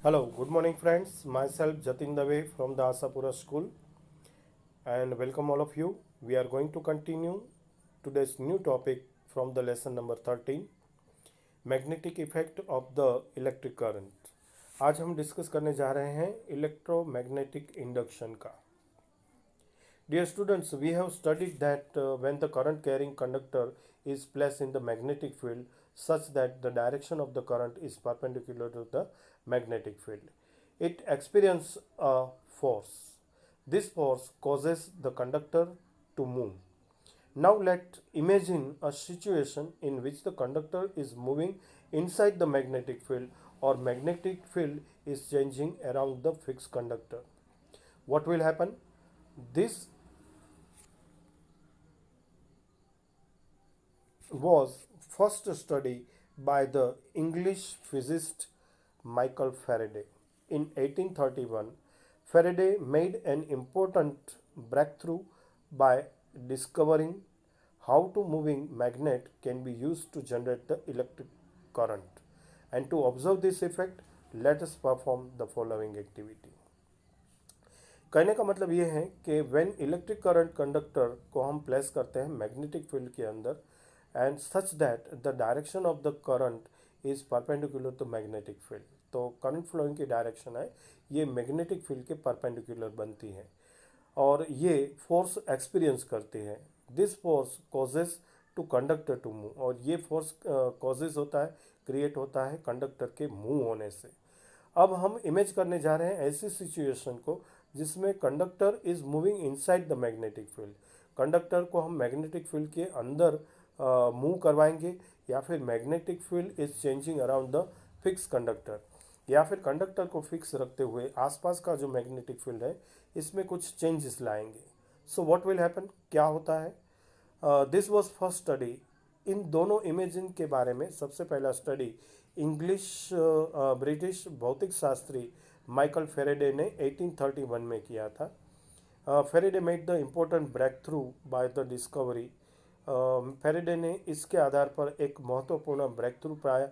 Hello, good morning, friends. Myself Jatin Dave from the Asapura School, and welcome all of you. We are going to continue today's new topic from the lesson number 13, magnetic effect of the electric current. आज हम discuss करने जा रहे हैं electromagnetic induction का। Dear students, we have studied that when the current carrying conductor is placed in the magnetic field such that the direction of the current is perpendicular to the magnetic field, it experiences a force. This force causes the conductor to move. Now let imagine a situation in which the conductor is moving inside the magnetic field or magnetic field is changing around the fixed conductor. What will happen? This was first studied by the English physicist Michael Faraday. In 1831, Faraday made an important breakthrough by discovering how to moving magnet can be used to generate the electric current. And to observe this effect, let us perform the following activity. कहने का मतलब ये है कि when electric current conductor को हम place करते हैं मैग्नेटिक फील्ड के अंदर and such that the direction of the current is perpendicular to magnetic field, तो करंट फ्लोइंग की डायरेक्शन है ये मैग्नेटिक फील्ड के परपेंडिकुलर बनती है और ये फोर्स एक्सपीरियंस करती है। This force causes to conductor to move, और ये फोर्स कॉजेज होता है, क्रिएट होता है कंडक्टर के मूव होने से। अब हम इमेज करने जा रहे हैं ऐसी सिचुएशन को जिसमें conductor is moving inside the magnetic field. Conductor को हम मैग्नेटिक फील्ड के अंदर मूव करवाएंगे, या फिर magnetic field is changing around the fix conductor, या फिर कंडक्टर को फिक्स रखते हुए आसपास का जो मैग्नेटिक फील्ड है इसमें कुछ चेंजेस लाएंगे। सो व्हाट विल हैपन, क्या होता है? This was first study. इन दोनों इमेजिंग के बारे में सबसे पहला स्टडी इंग्लिश ब्रिटिश भौतिक शास्त्री माइकल फेरेडे ने 1831 में किया था। Faraday made the important breakthrough by the discovery. Faraday ने इसके आधार पर एक महत्वपूर्ण ब्रेक थ्रू पाया,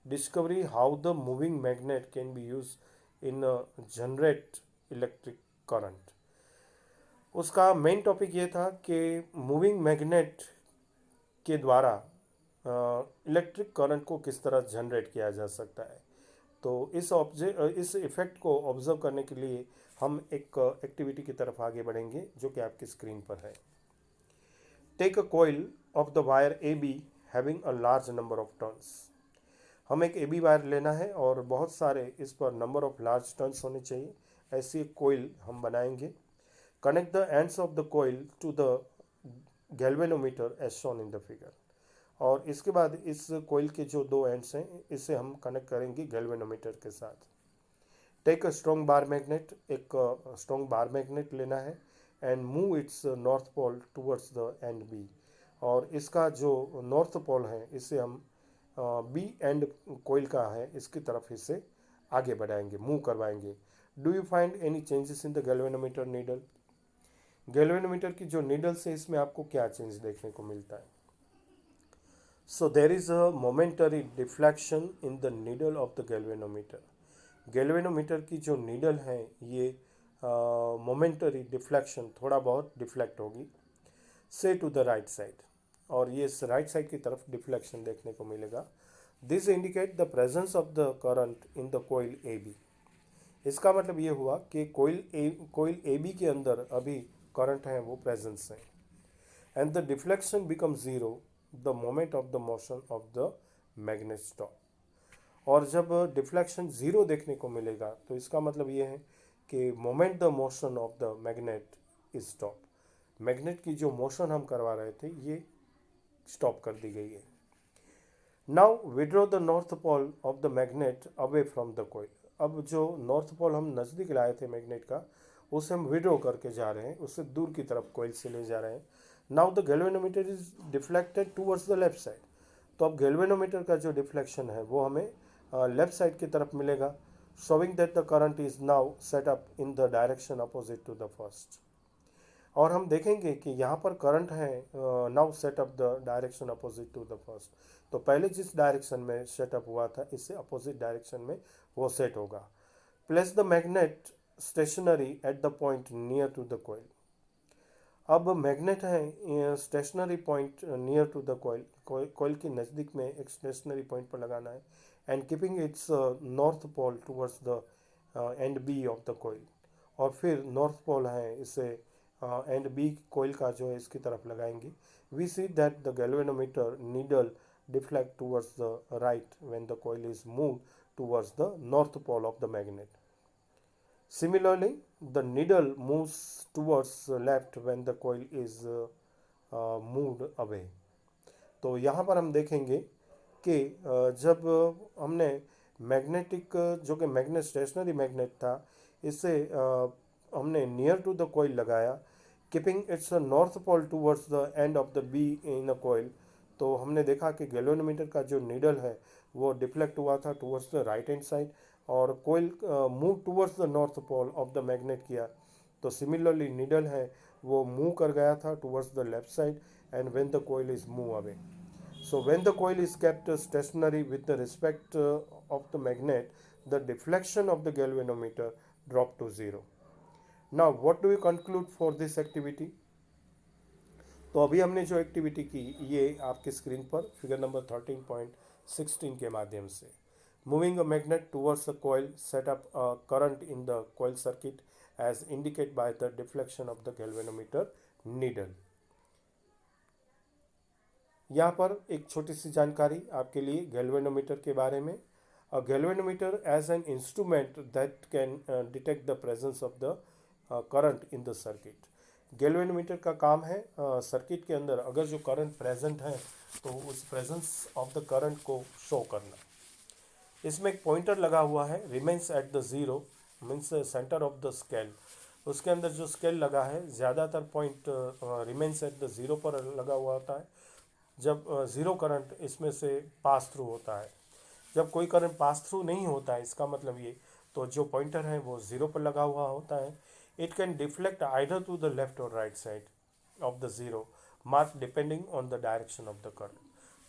discovery how the moving magnet can be use in generate electric current. उसका मेन टॉपिक ये था कि मूविंग मैग्नेट के द्वारा इलेक्ट्रिक करंट को किस तरह जनरेट किया जा सकता है। तो इस इफेक्ट को ऑब्जर्व करने के लिए हम एक एक्टिविटी की तरफ आगे बढ़ेंगे जो कि आपकी स्क्रीन पर है। Take a coil of the wire A B having a large number of turns. हम एक ए बी वायर लेना है और बहुत सारे इस पर नंबर ऑफ लार्ज टर्न्स होने चाहिए, ऐसी एक कोइल हम बनाएंगे। Connect the ends of the coil to the galvanometer as shown in the figure. और इसके बाद इस कोइल के जो दो एंड्स हैं इसे हम कनेक्ट करेंगे गैल्वेनोमीटर के साथ। Take a strong bar magnet, एक स्ट्रॉन्ग बार मैग्नेट लेना है and move its north pole towards the end B. और इसका जो नॉर्थ पोल है इसे हम बी एंड कोइल का है इसकी तरफ इसे आगे बढ़ाएंगे, मूव करवाएंगे। Do you find any changes in the galvanometer needle? Galvanometer की जो नीडल्स है इसमें आपको क्या चेंज देखने को मिलता है? So there is a momentary deflection in the needle of the galvanometer. Galvanometer की जो नीडल है ये मोमेंटरी डिफ्लेक्शन, थोड़ा बहुत डिफ्लेक्ट होगी से टू द राइट साइड, और ये इस राइट साइड की तरफ डिफ्लेक्शन देखने को मिलेगा। This indicate the presence of the current in the coil A B. इसका मतलब ये हुआ कि कोइल ए बी के अंदर अभी करंट है वो प्रेजेंस है, and the deflection become zero the moment of the motion of the magnet stop. और जब डिफ्लेक्शन ज़ीरो देखने को मिलेगा तो इसका मतलब ये है कि moment the motion of the magnet is stop. Magnet की जो मोशन हम करवा रहे थे ये स्टॉप कर दी गई है। Now withdraw the north pole of the magnet away from the coil. अब जो नॉर्थ पोल हम नज़दीक लाए थे मैग्नेट का उसे हम विड्रॉ करके जा रहे हैं, उससे दूर की तरफ कोइल से ले जा रहे हैं। Now the galvanometer is deflected towards the left side. तो अब गैल्वेनोमीटर का जो डिफ्लेक्शन है वो हमें लेफ्ट साइड की तरफ मिलेगा, showing that the current is now set up in the direction opposite to the first. और हम देखेंगे कि यहाँ पर करंट है now set up the direction opposite to the first. तो पहले जिस डायरेक्शन में सेटअप हुआ था इससे अपोजिट डायरेक्शन में वो सेट होगा। Place the magnet stationary at the point near to the coil. अब मैग्नेट है stationary point near to the coil, coil के नज़दीक में एक स्टेशनरी पॉइंट पर लगाना है and keeping its north pole towards the end B of the coil. और फिर नॉर्थ पोल है इसे एंड बी कॉइल का जो है इसकी तरफ लगाएंगे। We see that the galvanometer needle deflect towards the right when the coil is move towards the north pole of the magnet. Similarly, the needle moves towards left when the coil is moved away. तो यहाँ पर हम देखेंगे कि जब हमने magnetic जो कि मैग्नेट स्टेशनरी मैग्नेट था इसे हमने नियर टू द कॉइल लगाया, keeping its north pole towards the end of the B in a coil. तो हमने देखा कि गैल्वेनोमीटर का जो नीडल है वो डिफ्लेक्ट हुआ था towards the right hand side और coil move towards the north pole of the magnet किया। तो सिमिलरली नीडल है वो मूव कर गया था towards the left side and when the coil is move away. So when the coil is kept stationary with the respect of the magnet, the deflection of the galvanometer drop to zero. Now what do we conclude for this activity? तो अभी हमने जो activity की ये आपकी screen पर figure number 13.16 के माध्यम से moving a magnet towards a coil set up a current in the coil circuit as indicate by the deflection of the galvanometer needle. यहाँ पर एक छोटी सी जानकारी आपके लिए गैल्वेनोमीटर के बारे में। A galvanometer as an instrument that can detect the presence of the current in the circuit. Galvanometer का काम है सर्किट के अंदर अगर जो करंट प्रेजेंट है तो उस प्रेजेंस ऑफ द करंट को शो करना। इसमें एक पॉइंटर लगा हुआ है, remains at the zero means centre of the scale. उसके अंदर जो स्केल लगा है ज़्यादातर point remains at the zero पर लगा हुआ होता है जब ज़ीरो करंट इसमें से पास थ्रू होता है। जब कोई करंट पास थ्रू नहीं होता है इसका मतलब ये तो जो पॉइंटर है वो ज़ीरो पर लगा हुआ होता है। It can deflect either to the left or right side of the zero mark depending on the direction of the current.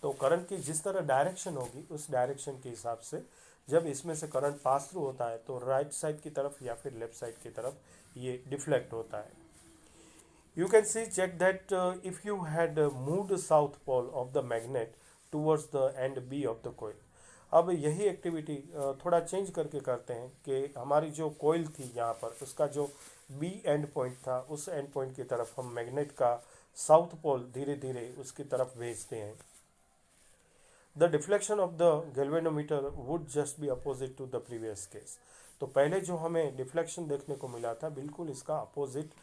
तो करंट की जिस तरह डायरेक्शन होगी उस डायरेक्शन के हिसाब से जब इसमें से करंट पास थ्रू होता है तो राइट साइड की तरफ या फिर लेफ्ट साइड की तरफ ये डिफ्लेक्ट होता है। You can see check that if you had moved south pole of the magnet towards the end B of the coil। अब यही एक्टिविटी थोड़ा चेंज करके करते हैं कि हमारी जो कोयल थी यहाँ पर उसका जो बी एंड पॉइंट था उस एंड पॉइंट की तरफ हम मैग्नेट का साउथ पोल धीरे धीरे उसकी तरफ भेजते हैं। The deflection of the galvanometer would just be opposite to the previous case. तो पहले जो हमें डिफ्लेक्शन देखने को मिला था बिल्कुल इसका अपोजिट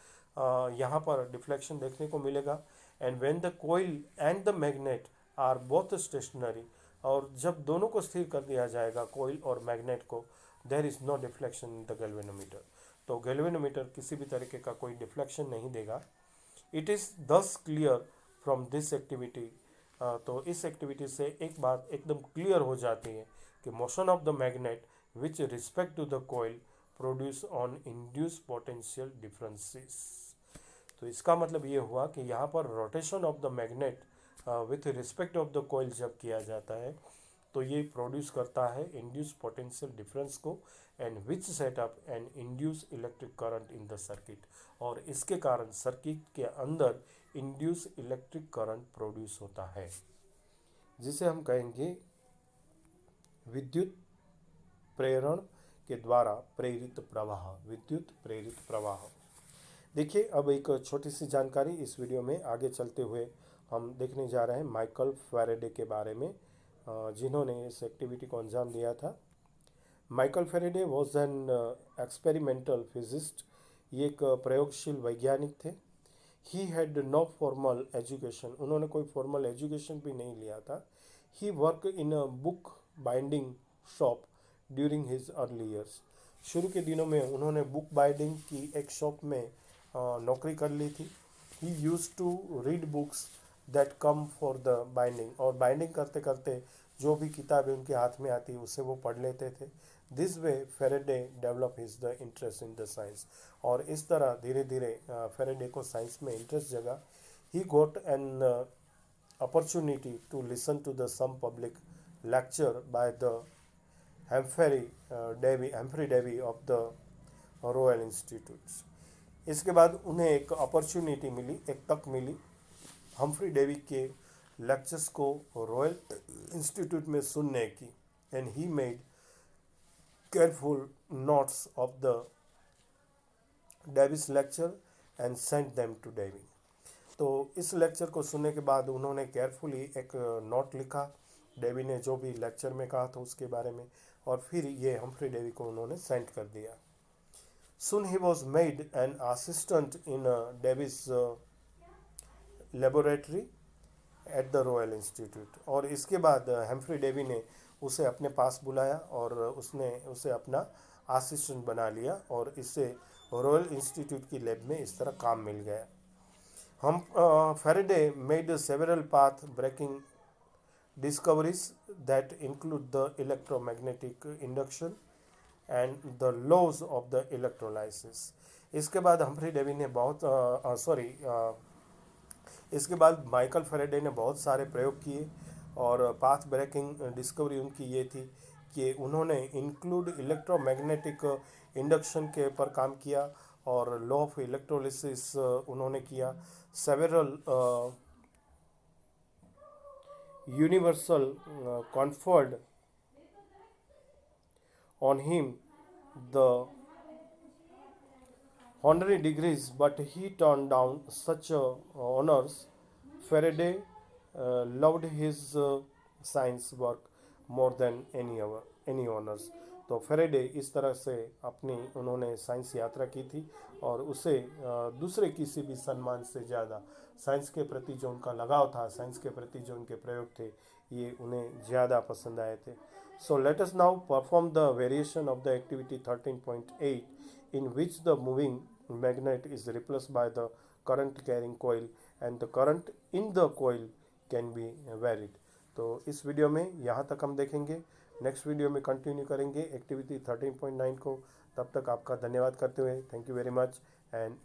यहाँ पर डिफ्लेक्शन देखने को मिलेगा। And when the coil and the magnet are both stationary, और जब दोनों को स्थिर कर दिया जाएगा कोइल और मैग्नेट को, there is no deflection in the galvanometer. तो गैल्वेनोमीटर किसी भी तरीके का कोई डिफ्लेक्शन नहीं देगा। It is thus clear from this activity. तो इस एक्टिविटी से एक बात एकदम क्लियर हो जाती है कि motion of the magnet which respect to the coil produce on induce potential differences. तो इसका मतलब ये हुआ कि यहाँ पर rotation of the magnet with respect of the coil जब किया जाता है तो ये प्रोड्यूस करता है इंड्यूस पोटेंशियल डिफरेंस को and which set up and induce electric current in the circuit. और इसके कारण सर्किट के अंदर इंड्यूस इलेक्ट्रिक करंट प्रोड्यूस होता है जिसे हम कहेंगे विद्युत प्रेरण के द्वारा प्रेरित प्रवाह, विद्युत प्रेरित प्रवाह। देखिए अब एक छोटी सी जानकारी इस वीडियो में आगे चलते हुए हम देखने जा रहे हैं माइकल फैराडे के बारे में जिन्होंने इस एक्टिविटी को अंजाम दिया था। Michael Faraday was an experimental physicist. ये एक प्रयोगशील वैज्ञानिक थे। He had no formal education, उन्होंने कोई फॉर्मल एजुकेशन भी नहीं लिया था। He work in a book binding shop during his early years. शुरू के दिनों में उन्होंने बुक बाइंडिंग की एक शॉप में नौकरी कर ली थी। He use to read books that come for the binding, और बाइंडिंग करते करते जो भी किताबें उनके हाथ में आती उसे वो पढ़ लेते थे। This way Faraday develop his the interest in the science, और इस तरह धीरे धीरे फेरेडे को साइंस में इंटरेस्ट जगा। He got an opportunity to listen to the some public lecture by the Humphry Davy of the Royal Institute. इसके बाद उन्हें एक अपॉर्चुनिटी मिली, एक तक मिली हम्फ्री डेवी के लेक्चर्स को रॉयल इंस्टीट्यूट में सुनने की। And he made careful notes of the Davy's lecture and sent them to Davy. तो इस लेक्चर को सुनने के बाद उन्होंने केयरफुली एक नोट लिखा डेवी ने जो भी लेक्चर में कहा था उसके बारे में, और फिर ये हम्फ्री डेवी को उन्होंने सेंड कर दिया। Soon he was made an assistant in Davy's laboratory at the Royal Institute. और इसके बाद हम्फ्री डेवी ने उसे अपने पास बुलाया और उसने उसे अपना असिस्टेंट बना लिया, और इससे रॉयल इंस्टीट्यूट की लैब में इस तरह काम मिल गया। हम Faraday made several path-breaking discoveries that include the electromagnetic induction and the laws of the electrolysis। इसके बाद हम्फ्री डेवी ने इसके बाद माइकल फेरेडे ने बहुत सारे प्रयोग किए, और पाथ ब्रेकिंग डिस्कवरी उनकी ये थी कि उन्होंने इंक्लूड इलेक्ट्रोमैग्नेटिक इंडक्शन के ऊपर काम किया, और लॉ ऑफ इलेक्ट्रोलिसिस उन्होंने किया। Several universal conferred on him the honorary degrees, but he turned down such honors. Faraday loved his science work more than any honors। तो फेरेडे इस तरह से अपनी उन्होंने साइंस यात्रा की थी, और उसे दूसरे किसी भी सम्मान से ज़्यादा साइंस के प्रति जो उनका लगाव था, साइंस के प्रति जो उनके प्रयोग थे, ये उन्हें ज़्यादा पसंद आए थे। So let us now perform the variation of the activity 13.8 in which the moving magnet is replaced by the current carrying coil and the current in the coil can be varied। तो इस video में यहाँ तक हम देखेंगे। Next video में continue करेंगे activity 13.9 को। तब तक आपका धन्यवाद करते हुए thank you very much and